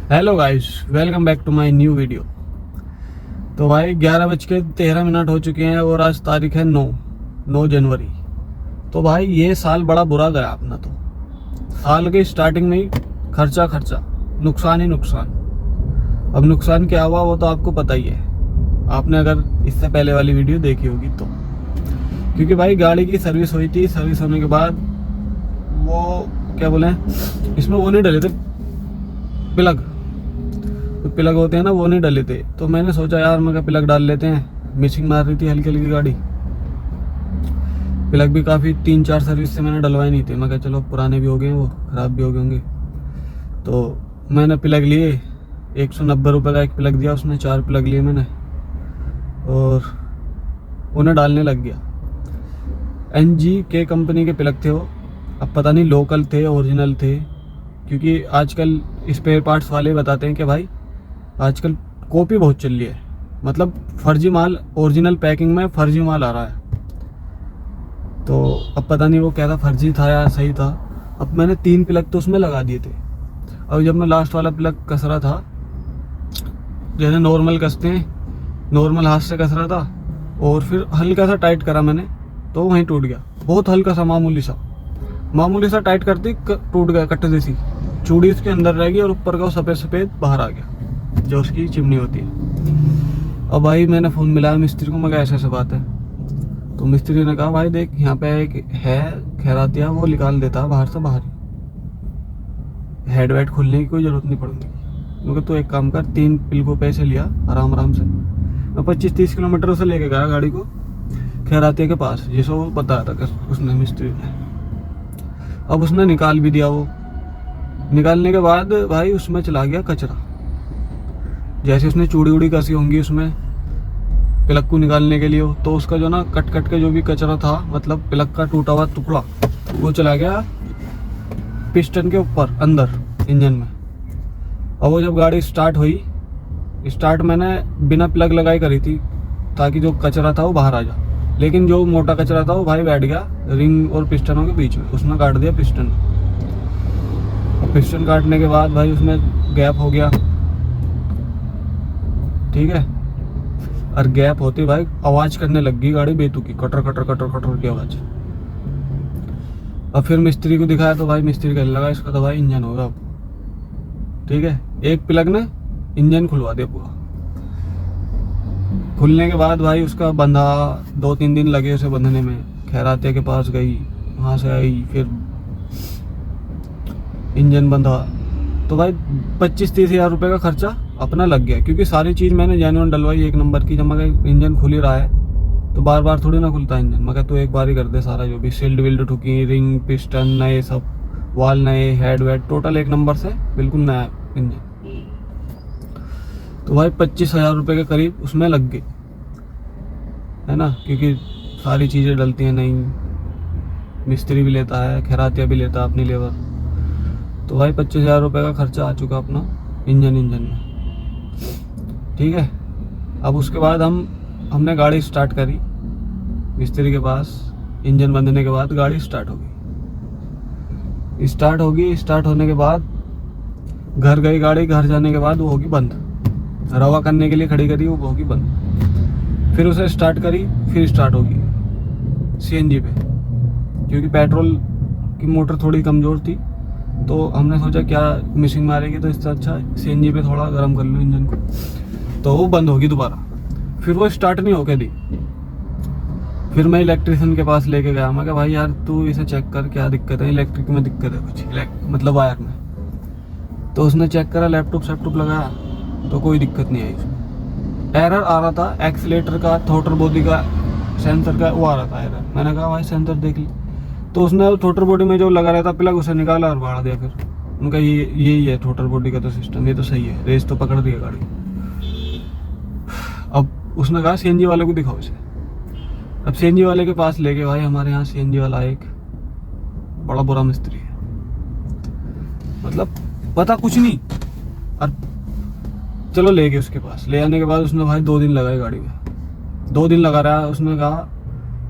Hello guys, welcome back to my new video. तो भाई 11:13 हो चुके हैं और आज तारीख है 9 जनवरी। तो भाई ये साल बड़ा बुरा गया अपना। तो साल के स्टार्टिंग में ही खर्चा खर्चा, नुकसान ही नुकसान। अब नुकसान क्या हुआ वो तो आपको पता ही है, आपने अगर इससे पहले वाली वीडियो देखी होगी तो। क्योंकि भाई गाड़ी की सर्विस हुई थी, सर्विस होने के बाद वो क्या बोले, इसमें वो नहीं डले थे प्लग, तो प्लग होते हैं ना, वो नहीं डले थे। तो मैंने सोचा यार मैं प्लग डाल लेते हैं, मिसिंग मार रही थी हल्की हल्की गाड़ी। प्लग भी काफ़ी 3-4 सर्विस से मैंने डलवाए नहीं थे। मैं कहा चलो पुराने भी हो गए, वो ख़राब भी हो गए होंगे। तो मैंने प्लग लिए, 190 रुपये का एक प्लग दिया उसने, 4 प्लग लिए मैंने और उन्हें डालने लग गया। NG के कंपनी के प्लग थे वो। अब पता नहीं लोकल थे ओरिजिनल थे, क्योंकि आजकल स्पेयर पार्ट्स वाले बताते हैं कि भाई आजकल कॉपी बहुत चल रही है, मतलब फर्जी माल, ओरिजिनल पैकिंग में फर्जी माल आ रहा है। तो अब पता नहीं वो क्या था, फर्जी था या सही था। अब मैंने 3 प्लग तो उसमें लगा दिए थे। अब जब मैं लास्ट वाला प्लग कस रहा था, जैसे नॉर्मल कसते हैं, नॉर्मल हाथ से कस रहा था और फिर हल्का सा टाइट करा मैंने, तो वहीं टूट गया। बहुत हल्का सा, मामूली सा टाइट करती टूट गया, कट जैसी चूड़ी उसके अंदर रह गई और ऊपर का वो सफ़ेद सफ़ेद बाहर आ गया, जो उसकी चिमनी होती है। अब भाई मैंने फ़ोन मिलाया मिस्त्री को, मैं कहा ऐसे बात है। तो मिस्त्री ने कहा भाई देख यहाँ पे एक है खैरातिया, वो निकाल देता है बाहर से बाहर, हेड वेड खोलने की कोई ज़रूरत नहीं पड़ेगी। क्योंकि तो एक काम कर, 3 पिल को पैसे लिया आराम से। मैं 25-30 किलोमीटर उसे लेके गया गाड़ी को खैरातिया के पास, जिसको वो बताया था उसने, मिस्त्री ने। अब उसने निकाल भी दिया। वो निकालने के बाद भाई उसमें चला गया कचरा। जैसे उसने चूड़ी उड़ी कसी होंगी उसमें प्लग को निकालने के लिए, तो उसका जो ना कट के जो भी कचरा था, मतलब प्लग का टूटा हुआ टुकड़ा, वो चला गया पिस्टन के ऊपर अंदर इंजन में। और वो जब गाड़ी स्टार्ट हुई, स्टार्ट मैंने बिना प्लग लगाई करी थी ताकि जो कचरा था वो बाहर आ जाए, लेकिन जो मोटा कचरा था वो भाई बैठ गया रिंग और पिस्टनों के बीच में, उसने काट दिया पिस्टन। पिस्टन काटने के बाद भाई उसमें गैप हो गया, ठीक है। और गैप होते भाई आवाज़ करने लग गई गाड़ी बेतुकी, कटर कटर कटर कटर की आवाज़। अब फिर मिस्त्री को दिखाया तो भाई मिस्त्री कहने लगा इसका तो भाई इंजन होगा अब, ठीक है। एक प्लग ने इंजन खुलवा दिया पूरा। खुलने के बाद भाई उसका बंधा, 2-3 दिन लगे उसे बंधने में। खैरातिया के पास गई, वहाँ से आई, फिर इंजन बंधा। तो भाई 25-30 हज़ार रुपये का खर्चा अपना लग गया, क्योंकि सारी चीज़ मैंने जेन्युइन डलवाई 1 नंबर की। जब मैं इंजन खुल ही रहा है तो बार बार थोड़ी ना खुलता इंजन। मैं तो एक बार ही कर दे सारा, जो भी सील्ड विल्ड ठुकी, रिंग पिस्टन नए, सब वाल नए, हेड वेड टोटल 1 नंबर से बिल्कुल नया इंजन। तो भाई 25 हज़ार रुपये के करीब उसमें लग गए, है ना, क्योंकि सारी चीज़ें डलती हैं नहीं, मिस्त्री भी लेता है, खैरातिया भी लेता है अपनी लेबर। तो भाई 25 हज़ार रुपये का खर्चा आ चुका अपना इंजन में, ठीक है। अब उसके बाद हमने गाड़ी स्टार्ट करी मिस्त्री के पास। इंजन बंधने के बाद गाड़ी स्टार्ट होगी। स्टार्ट होने के बाद घर गई गाड़ी, घर जाने के बाद वो होगी बंद। रवा करने के लिए खड़ी करी, वो होगी बंद। फिर उसे स्टार्ट करी, फिर स्टार्ट होगी CNG पे, क्योंकि पेट्रोल की मोटर थोड़ी कमज़ोर थी। तो हमने सोचा क्या मिसिंग मारेगी, तो इससे अच्छा CNG पे थोड़ा गर्म कर लो इंजन को। तो वो बंद होगी दोबारा, फिर वो स्टार्ट नहीं होके दी। फिर मैं इलेक्ट्रिशियन के पास लेके गया। मैं कहा भाई यार तू इसे चेक कर, क्या दिक्कत है, इलेक्ट्रिक में दिक्कत है कुछ, मतलब वायर में। तो उसने चेक करा, लैपटॉप लगाया, तो कोई दिक्कत नहीं आई उसमें। एरर आ रहा था एक्सीलेटर का, थ्रोटल बॉडी का, सेंसर का, वो आ रहा था एरर। मैंने कहा भाई सेंसर देख ली। तो उसने थ्रोटल बॉडी में जो लगा रहता प्लग, उसे निकाला और बाढ़ दिया। फिर उनका यही है थ्रोटल बॉडी का तो सिस्टम, ये तो सही है, रेस तो पकड़ दिया गाड़ी। अब उसने कहा CNG वाले को दिखाओ इसे। अब CNG वाले के पास लेके भाई, हमारे यहाँ CNG वाला एक बड़ा बुरा मिस्त्री है, मतलब पता कुछ नहीं। और चलो ले गए उसके पास। ले आने के बाद उसने भाई 2 दिन लगाए गाड़ी में, 2 दिन लगा रहा है। उसने कहा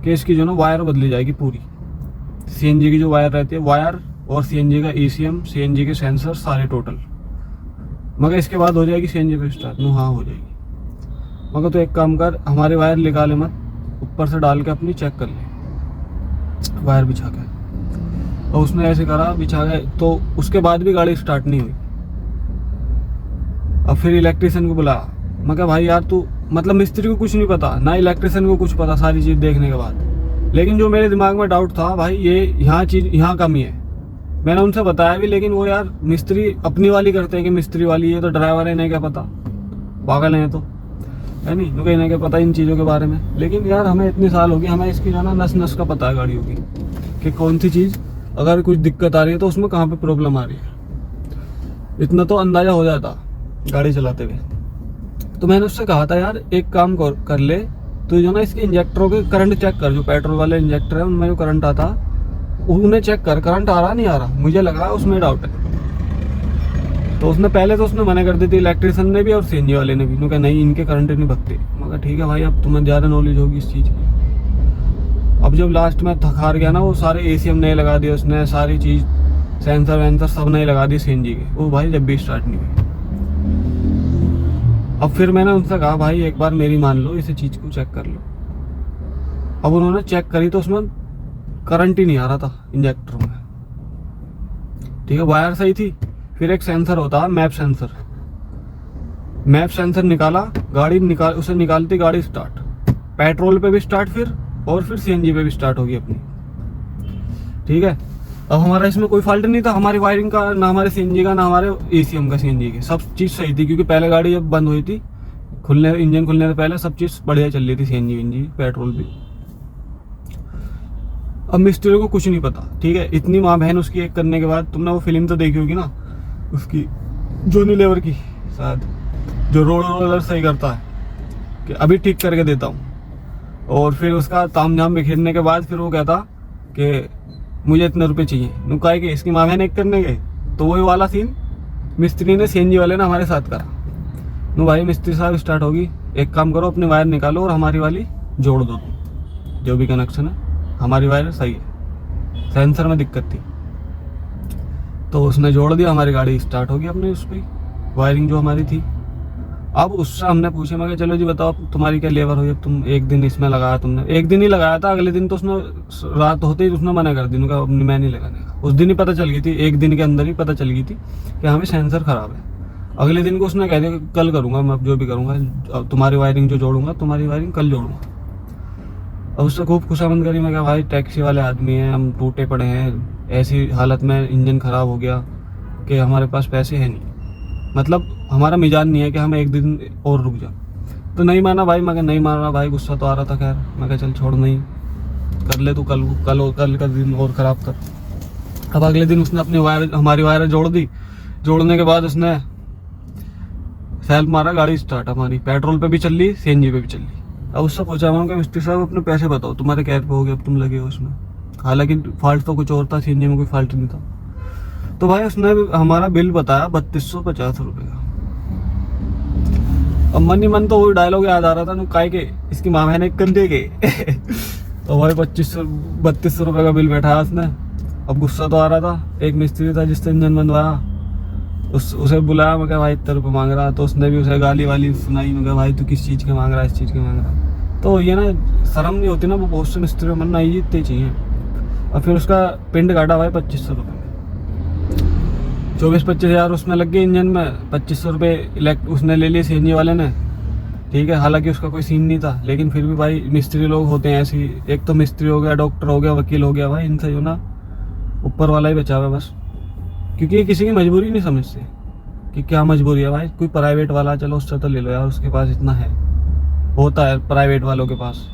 कि इसकी जो ना वायर बदली जाएगी पूरी, CNG की जो वायर रहती है, वायर और CNG का ECM, CNG के सेंसर सारे टोटल मगर इसके बाद हो जाएगी सीएनजी पे स्टार्ट। नो हाँ हो जाएगी। मगर तो एक काम कर, हमारे वायर निकाले मत, ऊपर से डाल के अपनी चेक कर ले वायर बिछा के। और उसने ऐसे करा, बिछा गए, तो उसके बाद भी गाड़ी स्टार्ट नहीं हुई। अब फिर इलेक्ट्रिशियन को बुलाया। मैं कहा भाई यार तू, मतलब मिस्त्री को कुछ नहीं पता, ना इलेक्ट्रिशियन को कुछ पता सारी चीज़ देखने के बाद, लेकिन जो मेरे दिमाग में डाउट था भाई ये यहाँ कमी है। मैंने उनसे बताया भी, लेकिन वो यार मिस्त्री अपनी वाली करते हैं कि मिस्त्री वाली है, तो ड्राइवर है, इन्हें क्या पता, पागल हैं तो, है नहीं, क्योंकि इन्हें क्या पता इन चीज़ों के बारे में। लेकिन यार हमें इतने साल हो गए, हमें इसकी जो ना नस नस का पता है गाड़ियों की, कि कौन सी चीज़ अगर कुछ दिक्कत आ रही है तो उसमें कहाँ पे प्रॉब्लम आ रही है, इतना तो अंदाज़ा हो जाता गाड़ी चलाते हुए। तो मैंने उससे कहा था यार एक काम कर ले, तो जो ना इसके इंजेक्टरों के करंट चेक कर, जो पेट्रोल वाले इंजेक्टर है उनमें जो करंट आता उन्हें चेक कर, करंट आ रहा नहीं आ रहा, मुझे लगा उसमें डाउट है। तो उसने पहले तो उसने मना कर दी थी, इलेक्ट्रिशियन ने भी और सीएनजी वाले ने भी, उन्होंने कहा नहीं इनके करंट नहीं भगते। मगर ठीक है भाई, अब तुम्हें ज़्यादा नॉलेज होगी इस चीज़ की। अब जब लास्ट में थक हार गया ना, वो सारे एसीएम नए लगा दिए उसने, सारी चीज़ सेंसर वेंसर सब नए लगा दिए सीएनजी के, वो भाई जब भी स्टार्ट नहीं हुई। अब फिर मैंने उनसे कहा भाई एक बार मेरी मान लो, इस चीज़ को चेक कर लो। अब उन्होंने चेक करी तो उसमें करंट ही नहीं आ रहा था इंजेक्टर में, ठीक है, वायर सही थी। फिर एक सेंसर होता है मैप सेंसर, मैप सेंसर निकाला, गाड़ी उसे निकालती गाड़ी स्टार्ट, पेट्रोल पे भी स्टार्ट, फिर सीएनजी पे भी स्टार्ट होगी अपनी, ठीक है। अब हमारा इसमें कोई फॉल्ट नहीं था, हमारी वायरिंग का, ना हमारे सीएनजी का, ना हमारे एसीएम का, सीएनजी के, सब चीज़ सही थी, क्योंकि पहले गाड़ी जब बंद हुई थी, इंजन खुलने से पहले सब चीज़ बढ़िया चल रही थी, सीएनजी विंजी पेट्रोल भी। अब मिस्त्री को कुछ नहीं पता, ठीक है, इतनी माँ बहन उसकी एक करने के बाद, तुमने वो फिल्म तो देखी होगी ना उसकी, जॉनी लीवर की शायद, जो रोलर सही करता है कि अभी ठीक करके देता हूँ, और फिर उसका तामझाम बिखेरने के बाद फिर वो कहता कि मुझे इतने रुपए चाहिए, नुकाए के इसकी माँ बहन एक करने गए। तो वही वाला सीन मिस्त्री ने, सीएनजी वाले ने हमारे साथ करा। नो भाई मिस्त्री साहब स्टार्ट होगी, एक काम करो अपनी वायर निकालो और हमारी वाली जोड़ दो, जो भी कनेक्शन है हमारी वायर सही है, सेंसर में दिक्कत थी। तो उसने जोड़ दिया, हमारी गाड़ी स्टार्ट होगी अपने उस पर, वायरिंग जो हमारी थी। अब उससे हमने पूछा, मैं चलो जी बताओ तुम्हारी क्या लेबर हुई, अब तुम एक दिन इसमें लगाया, तुमने एक दिन ही लगाया था, अगले दिन तो उसने रात होते ही उसने मना कर दी, उनका मैं नहीं लगाने का। उस दिन ही पता चल गई थी, एक दिन के अंदर ही पता चल गई थी कि हमें सेंसर खराब है। अगले दिन को उसने कह दिया कल करूँगा मैं, जो भी करूँगा, अब तुम्हारी वायरिंग जो जोड़ूंगा, तुम्हारी वायरिंग कल जोड़ूंगा। अब उससे खूब खुशामंद करी, मैं कहा भाई टैक्सी वाले आदमी हैं, हम टूटे पड़े हैं, ऐसी हालत में इंजन ख़राब हो गया कि हमारे पास पैसे हैं नहीं, मतलब हमारा मिजाज नहीं है कि हम एक दिन और रुक जाए। तो नहीं माना भाई, मैं नहीं मान रहा भाई, गुस्सा तो आ रहा था। खैर मैं कहा चल छोड़, नहीं कर ले तू, कल का दिन और ख़राब कर। अब अगले दिन उसने अपनी हमारी वायर जोड़ दी, जोड़ने के बाद उसने सेल्फ मारा, गाड़ी स्टार्ट हमारी पेट्रोल पे भी चल रही, सीएनजी पे भी चल रही। अब उससे पूछा मैं, मिस्त्री साहब अपने पैसे बताओ, तुम्हारे कैब पे हो गए, अब तुम लगे हो उसमें, हालांकि फॉल्ट तो कुछ और था, सीएनजी में कोई फॉल्ट नहीं था। तो भाई उसने हमारा बिल बताया 3250 रुपये का। अब मन ही मन तो वही डायलॉग याद आ रहा था, काय के इसकी माँ बहन एक कंधे के तो भाई 3200 रुपये का बिल बैठाया उसने। अब गुस्सा तो आ रहा था, एक मिस्त्री था जिससे इंजन बनवाया, उसे बुलाया, मैं कहा भाई इतने रुपये मांग रहा, तो उसने भी उसे गाली वाली सुनाई, मैं कहा भाई तू किस चीज़ के मांग रहा है, इस चीज़ के मांग रहा। तो ये ना शर्म नहीं होती ना, वो बहुत से मिस्त्री मन नहीं जीतते चाहिए। और फिर उसका पिंड काटा भाई 2500 रुपये में, 24-25 हज़ार उसमें लग गए इंजन में, 2500 रुपये उसने ले लिए सीएनजी वाले ने, ठीक है। हालांकि उसका कोई सीन नहीं था, लेकिन फिर भी भाई मिस्त्री लोग होते हैं ऐसे, एक तो मिस्त्री हो गया, डॉक्टर हो गया, वकील हो गया, भाई इनसे जो ना ऊपर वाला ही बचा हुआ बस, क्योंकि ये किसी की मजबूरी नहीं समझते कि क्या मजबूरी है भाई। कोई प्राइवेट वाला चलो उससे तो ले लो यार, उसके पास इतना है, होता है प्राइवेट वालों के पास।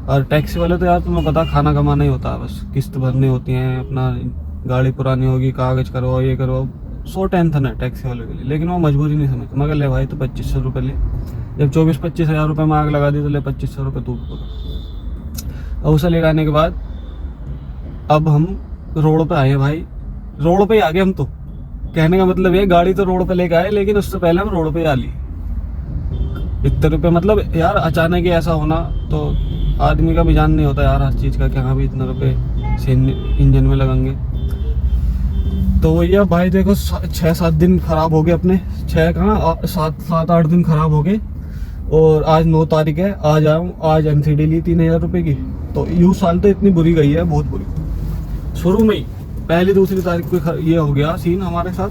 और टैक्सी वाले तो यार तुम्हें पता खाना कमाना ही होता है, बस किस्त भरनी होती है, अपना गाड़ी पुरानी होगी, कागज करवाओ, ये करवाओ, 100 टेंशन है टैक्सी वालों के लिए। लेकिन वो मजबूरी नहीं समझते, मगर ले भाई तो 2500 रुपये ले, जब 24-25 हज़ार रुपये में आग लगा दी तो ले 2500 रुपये तू पकड़। और उसे लगाने के बाद अब हम रोड पे आए भाई, रोड पे ही आ गए हम। तो कहने का मतलब ये, गाड़ी तो रोड पे लेके आए, लेकिन उससे पहले हम रोड पे आ लिए। इतने रुपये मतलब यार अचानक ही ऐसा होना, तो आदमी का भी जान नहीं होता यार हर चीज़ का, कि हाँ भी इतने रुपये इंजन में लगेंगे। तो वही है भाई, देखो 6-7 दिन खराब हो गए अपने, 6 कहाँ 7-8 दिन खराब हो गए। और आज 9 तारीख है, आज आऊँ, आज एमसीडी ली 3000 रुपये की। तो यूँ साल तो इतनी बुरी गई है, बहुत बुरी। शुरू में ही पहली दूसरी तारीख को ये हो गया सीन हमारे साथ,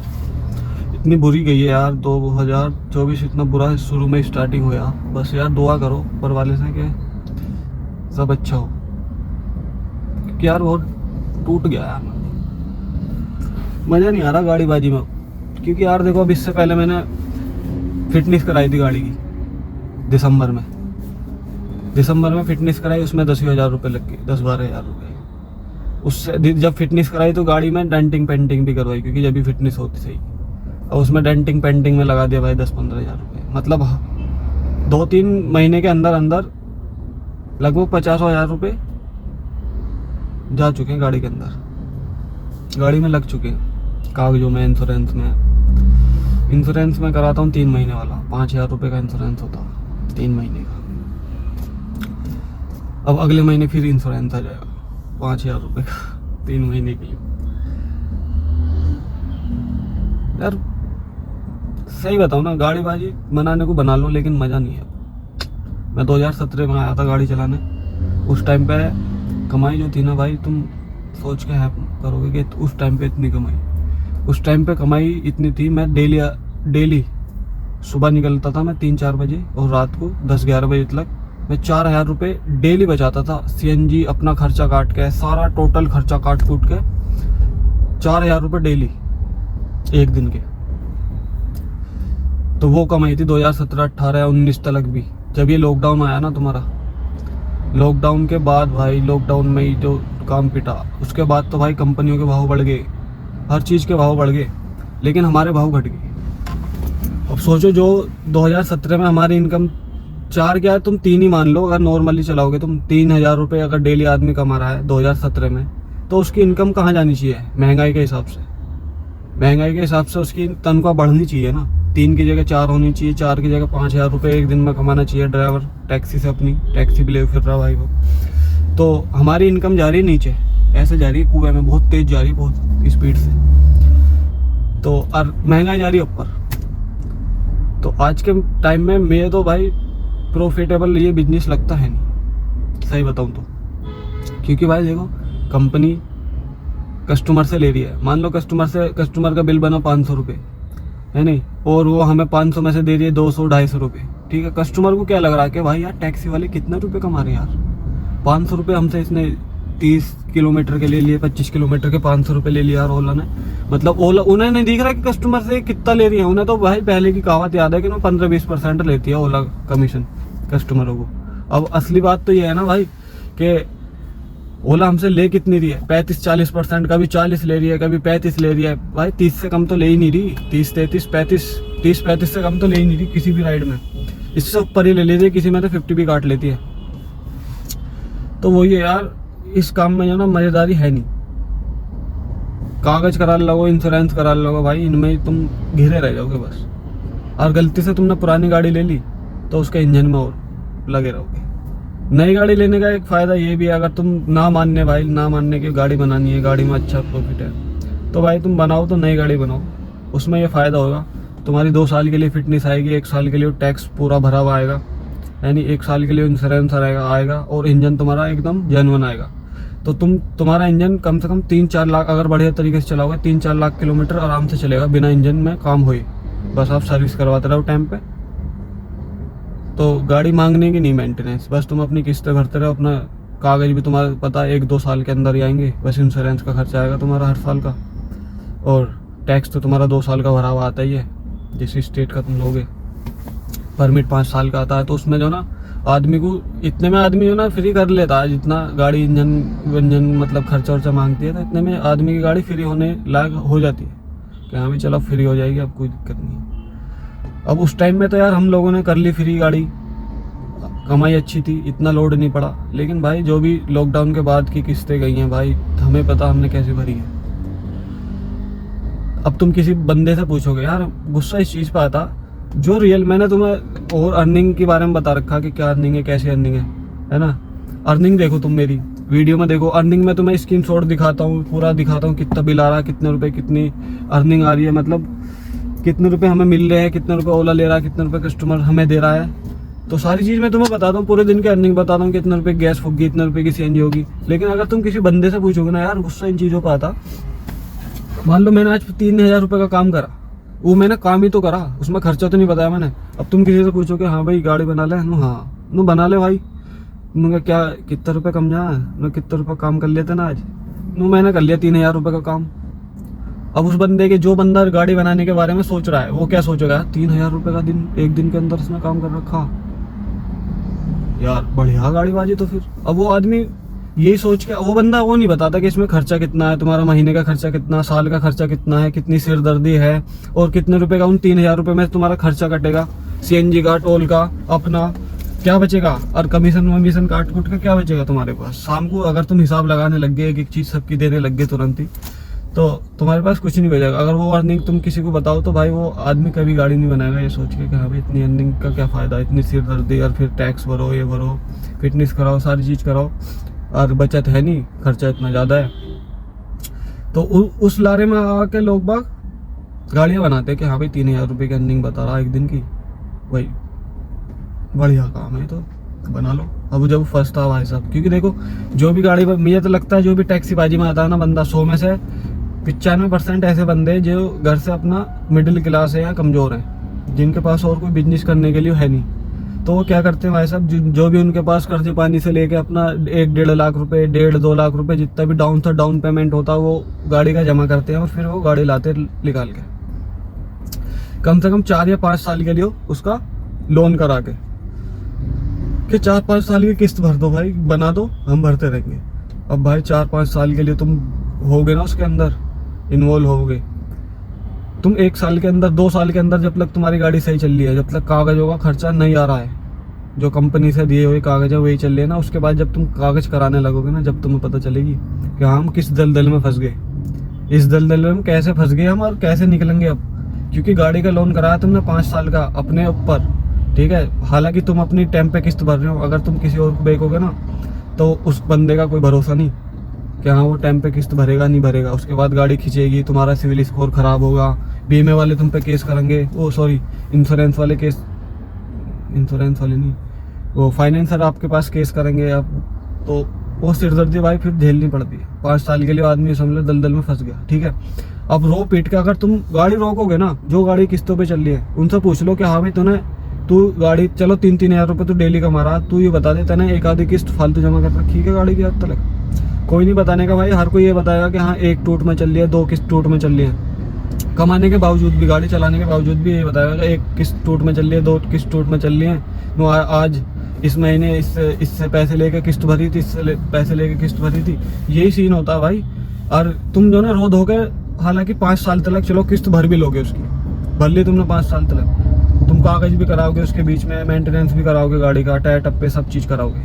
इतनी बुरी गई है यार। 2024 इतना बुरा शुरू में स्टार्टिंग हुआ। बस यार दुआ करो ऊपर वाले से कि सब अच्छा हो, क्योंकि यार बहुत टूट गया यार, मज़ा नहीं आ रहा गाड़ीबाजी में। क्योंकि यार देखो, अब इससे पहले मैंने फिटनेस कराई थी गाड़ी की दिसंबर में फिटनेस कराई, उसमें 10,000 रुपये लग गए, 10-12,000 रुपये। उससे जब फिटनेस कराई तो गाड़ी में डेंटिंग पेंटिंग भी करवाई, क्योंकि जब भी फिटनेस होती सही, और उसमें डेंटिंग पेंटिंग में लगा दिया भाई 10-15,000 रुपये। मतलब 2-3 महीने के अंदर अंदर लगभग 50,000 रुपये जा चुके हैं गाड़ी के अंदर, गाड़ी में लग चुके हैं कागजों में, इंश्योरेंस में कराता हूँ 3 महीने वाला, 5,000 रुपये का इंश्योरेंस होता है 3 महीने का। अब अगले महीने फिर इंश्योरेंस आ जाएगा 5,000 रुपये का 3 महीने के लिए। यार सही बताऊँ ना, गाड़ीबाजी बनाने को बना लो, लेकिन मज़ा नहीं है। मैं 2017 में आया था गाड़ी चलाने, उस टाइम पे कमाई जो थी ना भाई, तुम सोच के है करोगे कि उस टाइम पे इतनी कमाई, उस टाइम पे कमाई इतनी थी। मैं डेली सुबह निकलता था मैं 3-4 बजे, और रात को 10-11 बजे तक मैं 4,000 रुपये डेली बचाता था। CNG अपना खर्चा काट के, सारा टोटल खर्चा काट कूट के 4,000 रुपये डेली एक दिन के। तो वो कमाई थी 2017, 18, 19 तक भी। जब ये लॉकडाउन आया ना तुम्हारा, लॉकडाउन के बाद भाई, लॉकडाउन में ही जो काम पिटा, उसके बाद तो भाई कंपनियों के भाव बढ़ गए, हर चीज़ के भाव बढ़ गए, लेकिन हमारे भाव घट गए। अब सोचो, जो 2017 में हमारी इनकम 4 क्या है, तुम 3 ही मान लो, अगर नॉर्मली चलाओगे तुम 3,000 रुपये अगर डेली आदमी कमा रहा है 2017 में, तो उसकी इनकम कहाँ जानी चाहिए? महंगाई के हिसाब से उसकी तनख्वाह बढ़नी चाहिए ना। 3 की जगह 4 होनी चाहिए, 4 की जगह 5,000 रुपये एक दिन में कमाना चाहिए ड्राइवर, टैक्सी से, अपनी टैक्सी भी ले फिर रहा भाई वो। तो हमारी इनकम जा रही है नीचे, ऐसे जा रही है कुएं में, बहुत तेज जा रही है, बहुत स्पीड से। तो और महंगाई जा रही है ऊपर। तो आज के टाइम में मैं तो भाई प्रॉफिटेबल ये बिजनेस लगता है नहीं, सही बताऊँ तो। क्योंकि भाई देखो, कंपनी कस्टमर से ले रही है, मान लो कस्टमर का बिल बना 500 रुपये, है नहीं, और वो हमें 500 में से दे रही है 200-250 रुपये। ठीक है, कस्टमर को क्या लग रहा है कि भाई यार टैक्सी वाले कितने रुपए कमा रहे हैं यार, 500 रुपये हमसे इसने 30 किलोमीटर के ले लिए, 25 किलोमीटर के 500 रुपये ले लिया यार ओला ने। मतलब ओला, उन्हें नहीं दिख रहा कि कस्टमर से कितना ले रही है। उन्हें तो भाई पहले की कहावत याद है कि 15-20% लेती है ओला कमीशन कस्टमरों को। अब असली बात तो ये है ना भाई कि ओला हमसे ले कितनी रही है, 35-40%, कभी 40 ले रही है, कभी 35 ले रही है। भाई 30 से कम तो ले ही नहीं रही, 30-35 से कम तो ले ही नहीं रही किसी भी राइड में। इससे ऊपर ही ले लेती है, किसी में तो 50 भी काट लेती है। तो वही है यार, इस काम में जो ना मज़ेदारी है नहीं। कागज करा लो, इंश्योरेंस करा लो भाई, इनमें तुम घिरे रह जाओगे बस। और गलती से तुमने पुरानी गाड़ी ले ली तो उसके इंजन में और लगे रहोगे। नई गाड़ी लेने का एक फ़ायदा ये भी है, अगर तुम ना मानने की गाड़ी बनानी है, गाड़ी में अच्छा प्रॉफिट है, तो भाई तुम बनाओ तो नई गाड़ी बनाओ। उसमें ये फ़ायदा होगा, तुम्हारी 2 साल के लिए फिटनेस आएगी, 1 साल के लिए टैक्स पूरा भरा हुआ आएगा, यानी 1 साल के लिए इंश्योरेंस आएगा, और इंजन तुम्हारा एकदम जेन्युइन आएगा। तो तुम्हारा इंजन कम से कम 3-4 लाख, अगर बढ़िया तरीके से चलाओगे 3-4 लाख किलोमीटर आराम से चलेगा बिना इंजन में काम हुए। बस आप सर्विस करवाते रहो टाइम पे। तो गाड़ी मांगने की नहीं मेंटेनेंस, बस तुम अपनी किस्तें भरते रहो, अपना कागज भी तुम्हारा पता है 1-2 साल के अंदर ही आएंगे। बस इंश्योरेंस का खर्चा आएगा तुम्हारा हर साल का, और टैक्स तो तुम्हारा 2 साल का भरा हुआ आता ही है जिस स्टेट का तुम लोगे। परमिट 5 साल का आता है, तो उसमें जो ना आदमी को, इतने में आदमी जो ना फ्री कर लेता है, जितना गाड़ी इंजन मतलब खर्चा वर्चा मांगती है, तो इतने में आदमी की गाड़ी फ्री होने लायक हो जाती है कि हाँ भी चलो फ्री हो जाएगी, अब कोई दिक्कत नहीं है। अब उस टाइम में तो यार हम लोगों ने कर ली फ्री गाड़ी, कमाई अच्छी थी, इतना लोड नहीं पड़ा। लेकिन भाई जो भी लॉकडाउन के बाद की किस्तें गई हैं भाई, हमें पता हमने कैसे भरी है। अब तुम किसी बंदे से पूछोगे, यार गुस्सा इस चीज़ पर आता जो रियल, मैंने तुम्हें और अर्निंग के बारे में बता रखा कि क्या अर्निंग है, कैसे अर्निंग है ना। अर्निंग देखो तुम मेरी वीडियो में देखो, अर्निंग में तुम्हें स्क्रीनशॉट दिखाता हूँ, पूरा दिखाता हूँ कितना बिल आ रहा है, कितने रुपए कितनी अर्निंग आ रही है, मतलब कितने रुपए हमें मिल रहे हैं, कितने रुपए ओला ले रहा है, कितने रुपए कस्टमर हमें दे रहा है। तो सारी चीज़ मैं तुम्हें बताता हूँ, पूरे दिन की अर्निंग बताता हूँ, कितने रुपए गैस फूकी, इतने रुपए की सीएनजी होगी। लेकिन अगर तुम किसी बंदे से पूछोगे ना यार, गुस्सा इन चीज़ों का आता। मान लो मैंने आज 3000 रुपये का काम करा, वो मैंने काम ही तो करा, उसमें खर्चा तो नहीं बताया मैंने। अब तुम किसी से पूछोगे हाँ भाई गाड़ी बना ले, हाँ नो बना ले भाई, उन्होंने क्या कितना रुपये कम जा, कितना रुपये काम कर लेते ना आज, मैंने कर लिया 3000 रुपये का काम। अब उस बंदे के, जो बंदा गाड़ी बनाने के बारे में सोच रहा है, वो क्या सोचेगा, 3000 रुपये का दिन, एक दिन के अंदर उसने काम कर रखा यार, बढ़िया गाड़ीबाजी। तो फिर अब वो आदमी यही सोच के, वो बंदा वो नहीं बताता कि इसमें खर्चा कितना है, तुम्हारा महीने का खर्चा कितना, साल का खर्चा कितना है, कितनी सिरदर्दी है, और कितने रुपए का उन 3000 रुपये में तुम्हारा खर्चा कटेगा, सीएनजी का, टोल का, अपना क्या बचेगा, और कमीशन वमीशन काट कूट का क्या बचेगा तुम्हारे पास। शाम को अगर तुम हिसाब लगाने लग गए, एक एक चीज़ सबकी देने लग गए तुरंत ही, तो तुम्हारे पास कुछ नहीं बचेगा। अगर वो अर्निंग तुम किसी को बताओ तो भाई वो आदमी कभी गाड़ी नहीं बनाएगा ये सोच के कि हाँ भाई इतनी अर्निंग का क्या फ़ायदा, इतनी सिरदर्दी, और फिर टैक्स भरो, ये भरो, फिटनेस कराओ, सारी चीज़ कराओ, और बचत है नहीं, खर्चा इतना ज़्यादा है। तो उस लारे में आके लोग बाग गाड़ियाँ बनाते हैं कि हाँ भाई 3000 रुपये की अर्निंग बता रहा एक दिन की, भाई बढ़िया काम है तो बना लो। अब जब फंसता भाई साहब, क्योंकि देखो जो भी गाड़ी, मुझे तो लगता है जो भी टैक्सी बाजी में आता है ना बंदा, 100 में से 95% ऐसे बंदे जो घर से अपना मिडिल क्लास है या कमज़ोर हैं, जिनके पास और कोई बिजनेस करने के लिए है नहीं। तो वो क्या करते हैं भाई साहब, जो भी उनके पास कर्जे पानी से लेके अपना 1-1.5 लाख रुपए, 1.5-2 लाख रुपए, जितना भी डाउन पेमेंट होता है वो गाड़ी का जमा करते हैं, और फिर वो गाड़ी लाते निकाल के, कम से कम 4 या 5 साल के लिए उसका लोन करा के, कि 4-5 साल की किस्त भर दो भाई, बना दो, हम भरते रहेंगे। अब भाई 4-5 साल के लिए तुम होगे ना उसके अंदर इन्वॉल्व होगे, तुम 1 साल के अंदर, 2 साल के अंदर, जब तक तुम्हारी गाड़ी सही चल रही है, जब तक कागजों का खर्चा नहीं आ रहा है, जो कंपनी से दिए हुए कागज है वही चल रहे हैं ना, उसके बाद जब तुम कागज कराने लगोगे ना, जब तुम्हें पता चलेगी कि हम किस दलदल में फंस गए, इस दलदल में हम कैसे फंस गए हम, और कैसे निकलेंगे अब। क्योंकि गाड़ी का लोन कराया तुमने 5 साल का अपने ऊपर, ठीक है, हालांकि तुम अपनी टाइम पे किस्त भर रहे हो, अगर तुम किसी और को बेचोगे ना तो उस बंदे का कोई भरोसा नहीं कि हाँ वो टाइम पे किस्त भरेगा नहीं भरेगा, उसके बाद गाड़ी खींचेगी, तुम्हारा सिविल स्कोर खराब होगा, बीमे वाले तुम पे केस करेंगे, वो सॉरी इंश्योरेंस वाले केस, इंश्योरेंस वाले नहीं, वो फाइनेंसर आपके पास केस करेंगे आप, तो वो सिरदर्दी भाई फिर झेलनी पड़ती है। 5 साल के लिए आदमी समझ लो दलदल में फंस गया, ठीक है। अब रो पीट के अगर तुम गाड़ी रोकोगे ना, जो गाड़ी किस्तों पे चल रही है उनसे पूछ लो कि हाँ भाई तू गाड़ी, चलो 3-3 हज़ार रुपये तो डेली कमा रहा, तू ये बता देता ना एक आधी किस्त फालतू जमा कर रखी है गाड़ी की हद तक, कोई नहीं बताने का भाई, हर कोई ये बताएगा कि हाँ 1 टूट में चल रही है, 2 किस्त टूट में चल रही है, कमाने के बावजूद भी, गाड़ी चलाने के बावजूद भी ये बताएगा कि 1 किस्त टूट में चल रही है, 2 किस्त टूट में चल रही है, वो आज इस महीने इससे पैसे लेके किस्त भरी थी, इससे पैसे लेके किस्त भरी थी, यही सीन होता है भाई। और तुम जो ना रो धोके, हालांकि 5 साल तक चलो किस्त भर भी लोगे उसकी, भर ली तुमने 5 साल तक, तुम कागज भी कराओगे उसके बीच में, मेंटेनेंस भी कराओगे गाड़ी का, टायर टप्पे सब चीज़ कराओगे,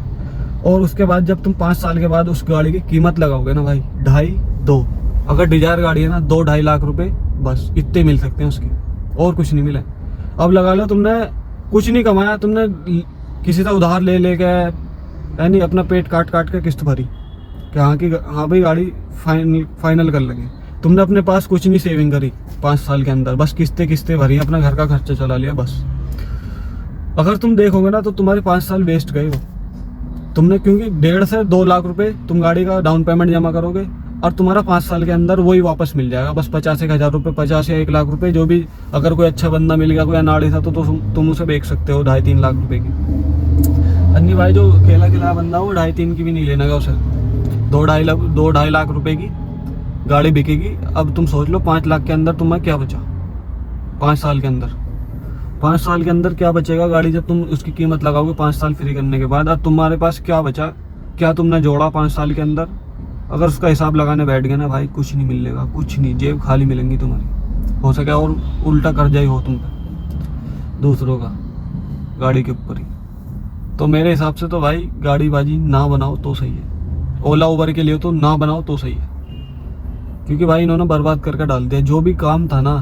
और उसके बाद जब तुम 5 साल के बाद उस गाड़ी की कीमत लगाओगे ना भाई, 2.5 अगर डिजायर गाड़ी है ना 2-2.5 लाख रुपए बस इतने मिल सकते हैं उसके, और कुछ नहीं मिला। अब लगा लो तुमने कुछ नहीं कमाया, तुमने किसी से उधार ले लेके यानी अपना पेट काट काट के किस्त भरी कि हाँ भाई गाड़ी फाइनल कर लगे, तुमने अपने पास कुछ नहीं सेविंग करी 5 साल के अंदर, बस किस्तें भरी, अपना घर का खर्चा चला लिया बस। अगर तुम देखोगे ना तो तुम्हारे 5 साल वेस्ट गए हो तुमने, क्योंकि 1.5 से 2 लाख रुपए तुम गाड़ी का डाउन पेमेंट जमा करोगे, और तुम्हारा 5 साल के अंदर वही वापस मिल जाएगा, बस 50-1 रुपये, 50 या 1 लाख रुपए, जो भी अगर कोई अच्छा बंदा मिल गया, कोई अनाड़ी था तो तुम उसे बेच सकते हो 2.5-3 लाख रुपए की। अन्य भाई जो खेला खिलाया बंदा वो 2.5-3 की भी नहीं लेना उसे, 2-2.5 लाख रुपए की गाड़ी बिकेगी। अब तुम सोच लो 5 लाख के अंदर तुम्हें क्या बचा 5 साल के अंदर, 5 साल के अंदर क्या बचेगा गाड़ी, जब तुम उसकी कीमत लगाओगे 5 साल फ्री करने के बाद, अब तुम्हारे पास क्या बचा, क्या तुमने जोड़ा 5 साल के अंदर। अगर उसका हिसाब लगाने बैठ गए ना भाई, कुछ नहीं मिलेगा, कुछ नहीं, जेब खाली मिलेंगी तुम्हारी, हो सके और उल्टा कर्जा ही हो तुम पे दूसरों का गाड़ी के ऊपर ही। तो मेरे हिसाब से तो भाई गाड़ीबाजी ना बनाओ तो सही है, ओला उबर के लिए तो ना बनाओ तो सही है, क्योंकि भाई इन्होंने बर्बाद करके डाल दिया। जो भी काम था ना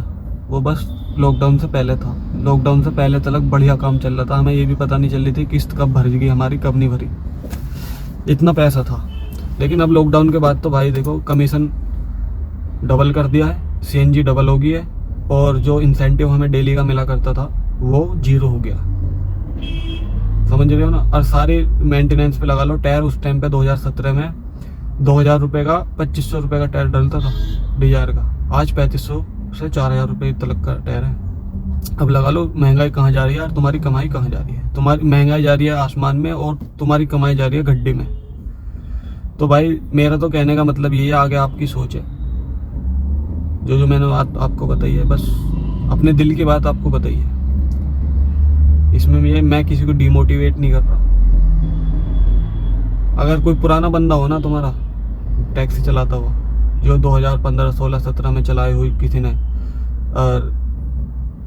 वो बस लॉकडाउन से पहले था, लॉकडाउन से पहले तक बढ़िया काम चल रहा था, हमें ये भी पता नहीं चल रही थी किस्त कब भर गई हमारी, कब नहीं भरी, इतना पैसा था। लेकिन अब लॉकडाउन के बाद तो भाई देखो कमीशन डबल कर दिया है, CNG डबल हो गई है, और जो इंसेंटिव हमें डेली का मिला करता था वो 0 हो गया, समझ रहे हो ना। और सारे मेंटेनेंस पे लगा लो टायर, उस टाइम पे 2017 में 2000 रुपये का 2500 रुपये का टायर डलता था डिजायर का, आज 3500 से 4000 रुपये तक का टायर है। अब लगा लो महंगाई कहाँ जा रही है और तुम्हारी कमाई कहाँ जा रही है। तुम्हारी महंगाई जा रही है आसमान में और तुम्हारी कमाई जा रही है गड्ढे में। तो भाई मेरा तो कहने का मतलब यही है, आगे आपकी सोच है। जो मैंने बात आपको बताई है, बस अपने दिल की बात आपको बताई है। इसमें मैं किसी को डिमोटिवेट नहीं कर रहा। अगर कोई पुराना बंदा हो ना तुम्हारा, टैक्सी चलाता हुआ, जो 2015, 16, 17 में चलाई हुई किसी ने, और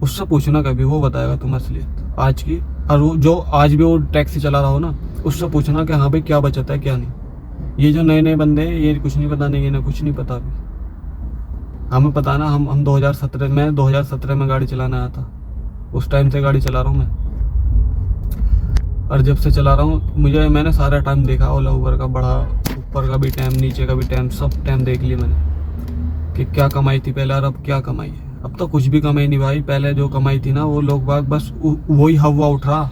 उससे पूछना कभी, वो बताएगा तुम असलियत आज की। और वो जो आज भी वो टैक्सी चला रहा हो ना, उससे पूछना कि हाँ भाई क्या बचत है क्या नहीं। ये जो नए नए बंदे हैं ये कुछ नहीं पता, नहीं इन्हें कुछ नहीं पता अभी। हमें पता ना, हम 2017 में गाड़ी चलाने आया था, उस टाइम से गाड़ी चला रहा हूँ मैं। और जब से चला रहा हूँ मैंने सारा टाइम देखा, ओला उबर का, बड़ा ऊपर का भी टाइम, नीचे का भी टाइम, सब टाइम देख लिया मैंने कि क्या कमाई थी पहले और अब क्या कमाई है। अब तो कुछ भी कमाई नहीं भाई। पहले जो कमाई थी ना, वो लोग बाग बस वही हवा उठ रहा,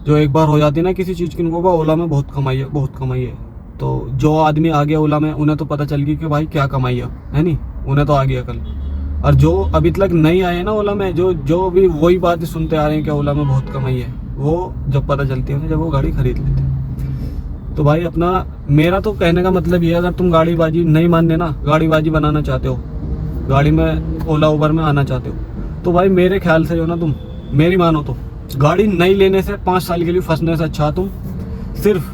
जो एक बार हो जाती ना किसी चीज़ की, उनको ओला में बहुत कमाई है, बहुत कमाई है। तो जो आदमी आ गया ओला में, उन्हें तो पता चल गई कि भाई क्या कमाई है नहीं, उन्हें तो आ गया कल। और जो अभी तक नहीं आए ना ओला में, जो भी वही बात सुनते आ रहे हैं कि ओला में बहुत कमाई है, वो जब पता चलती है जब वो गाड़ी खरीद लेते। तो भाई अपना, मेरा तो कहने का मतलब ये है, अगर तुम गाड़ीबाजी नहीं मानने ना, गाड़ीबाजी बनाना चाहते हो, गाड़ी में ओला उबर में आना चाहते हो, तो भाई मेरे ख्याल से जो ना, तुम मेरी मानो तो गाड़ी नहीं लेने से 5 साल के लिए फंसने से अच्छा तुम सिर्फ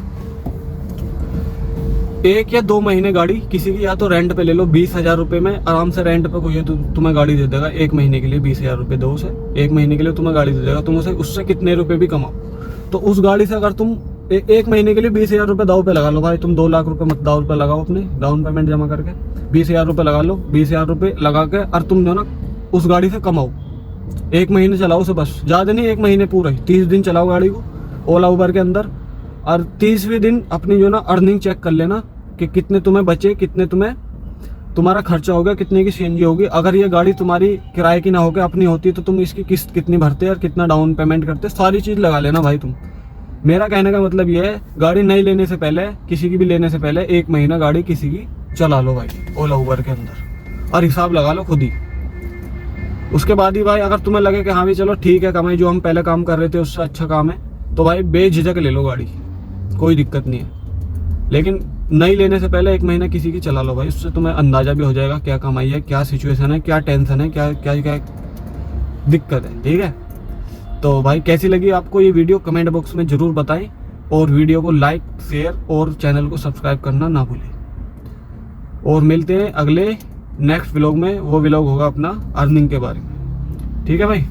1 या 2 महीने गाड़ी किसी की या तो रेंट पे ले लो। 20,000 रुपये में आराम से रेंट पे कोई तुम्हें गाड़ी दे देगा 1 महीने के लिए। 20,000 रुपये दो उसे, 1 महीने के लिए तुम्हें गाड़ी दे देगा। तुम उससे कितने रुपए भी कमाओ, तो उस गाड़ी से अगर तुम 1 महीने के लिए 20,000 रुपये दाव पे लगा लो भाई, तुम 2 लाख रुपये मत दाव पे लगाओ, अपने डाउन पेमेंट जमा करके 20,000 रुपये लगा लो। 20,000 रुपये लगा के और तुम जो ना उस गाड़ी से कमाओ, 1 महीने चलाओ उसे, बस ज़्यादा नहीं, 1 महीने पूरा 30 दिन चलाओ गाड़ी को ओला उबर के अंदर। और 30वें दिन अपनी जो ना अर्निंग चेक कर लेना कि कितने तुम्हें बचे, कितने तुम्हारा खर्चा हो गया, कितने की CNG होगी। अगर ये गाड़ी तुम्हारी किराए की ना होकर अपनी होती तो तुम इसकी किस्त कितनी भरते और कितना डाउन पेमेंट करते, सारी चीज़ लगा लेना भाई तुम। मेरा कहने का मतलब ये है, गाड़ी नहीं लेने से पहले, किसी की भी लेने से पहले 1 महीना गाड़ी किसी की चला लो भाई ओला उबर के अंदर, और हिसाब लगा लो खुद ही। उसके बाद ही भाई अगर तुम्हें लगे कि हाँ भाई चलो ठीक है, कमाई जो हम पहले काम कर रहे थे उससे अच्छा काम है, तो भाई बेझिझक ले लो गाड़ी, कोई दिक्कत नहीं है। लेकिन नहीं लेने से पहले 1 महीना किसी की चला लो भाई, उससे तुम्हें अंदाजा भी हो जाएगा क्या कमाई है, क्या सिचुएशन है, क्या टेंशन है, क्या क्या क्या दिक्कत है। ठीक है, तो भाई कैसी लगी आपको ये वीडियो कमेंट बॉक्स में ज़रूर बताएं, और वीडियो को लाइक, शेयर और चैनल को सब्सक्राइब करना ना भूलें। और मिलते हैं अगले नेक्स्ट व्लॉग में, वो व्लॉग होगा अपना अर्निंग के बारे में। ठीक है भाई।